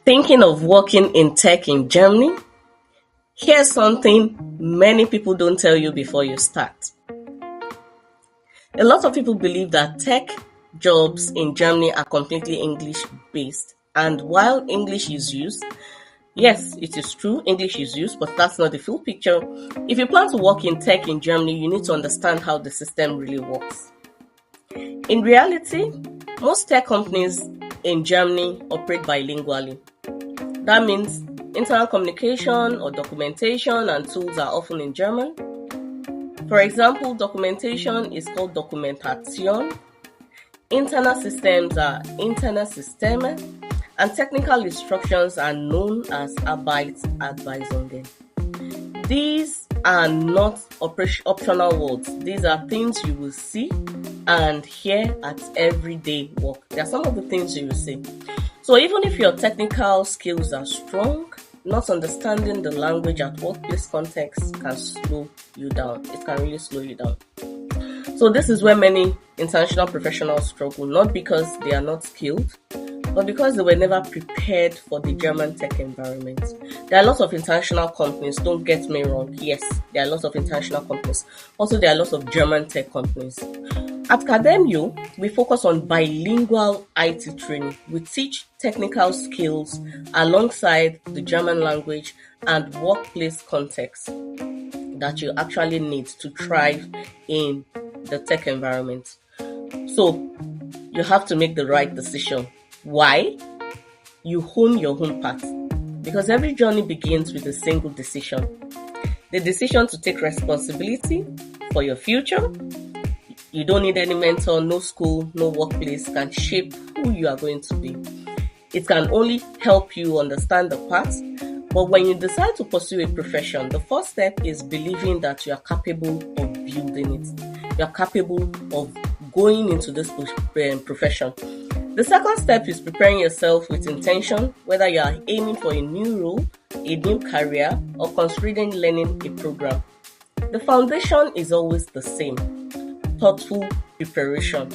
Thinking of working in tech in Germany? Here's something many people don't tell you before you start. A lot of people believe that tech jobs in Germany are completely English-based. And while English is used, yes, it is true, English is used, but that's not the full picture. If you plan to work in tech in Germany, you need to understand how the system really works. In reality, most tech companies in Germany operate bilingually. That means internal communication or documentation and tools are often in German. For example, documentation is called Dokumentation. Internal systems are Interne-Systeme, and technical instructions are known as Arbeitsanweisungen. These are not optional words. These are things you will see and hear at everyday work. They are some of the things you will see. So even if your technical skills are strong, not understanding the language at workplace context can slow you down. It can really slow you down. So this is where many international professionals struggle, not because they are not skilled, but because they were never prepared for the German tech environment. There are lots of international companies, don't get me wrong. Yes, there are lots of international companies. Also, there are lots of German tech companies. At Academio, we focus on bilingual IT training. We teach technical skills alongside the German language and workplace context that you actually need to thrive in the tech environment. So you have to make the right decision. Why? You own your own path. Because every journey begins with a single decision. The decision to take responsibility for your future. You don't need any mentor, no school, no workplace can shape who you are going to be. It can only help you understand the path. But when you decide to pursue a profession, the first step is believing that you are capable of building it. You are capable of going into this profession. The second step is preparing yourself with intention, whether you are aiming for a new role, a new career, or considering learning a program. The foundation is always the same. Thoughtful preparation.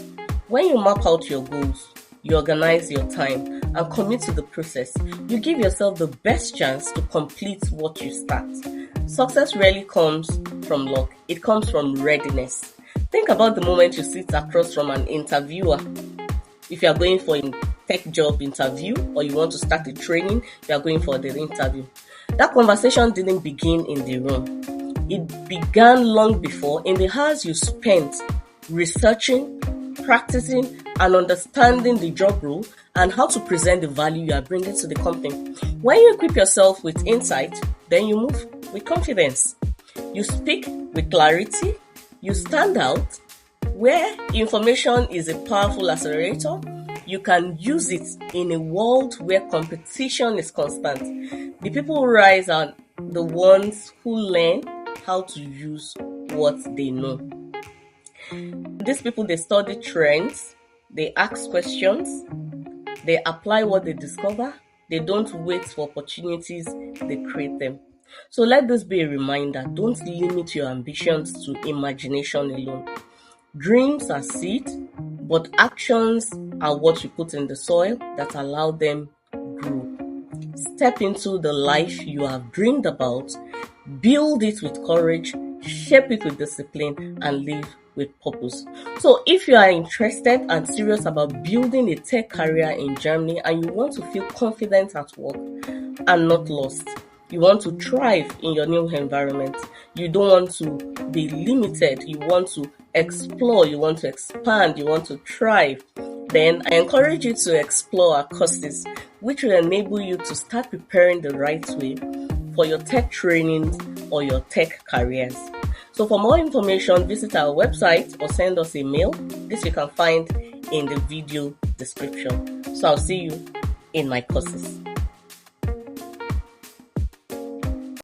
When you map out your goals, you organize your time and commit to the process, you give yourself the best chance to complete what you start. Success rarely comes from luck, it comes from readiness. Think about the moment you sit across from an interviewer. If you are going for a tech job interview or you want to start a training, you are going for the interview. That conversation didn't begin in the room. It began long before in the hours you spent researching, practicing, and understanding the job role and how to present the value you are bringing to the company. When you equip yourself with insight, then you move with confidence. You speak with clarity. You stand out. Where information is a powerful accelerator, you can use it in a world where competition is constant. The people who rise are the ones who learn how to use what they know. These people, they study trends, they ask questions, they apply what they discover, they don't wait for opportunities, they create them. So let this be a reminder, don't limit your ambitions to imagination alone. Dreams are seeds, but actions are what you put in the soil that allow them grow. Step into the life you have dreamed about, build it with courage, shape it with discipline, and live with purpose. So if you are interested and serious about building a tech career in Germany and you want to feel confident at work and not lost, you want to thrive in your new environment, you don't want to be limited, you want to explore, you want to expand, you want to thrive, then I encourage you to explore our courses, which will enable you to start preparing the right way for your tech trainings or your tech careers. So for more information, visit our website or send us a mail. This you can find in the video description. So I'll see you in my courses.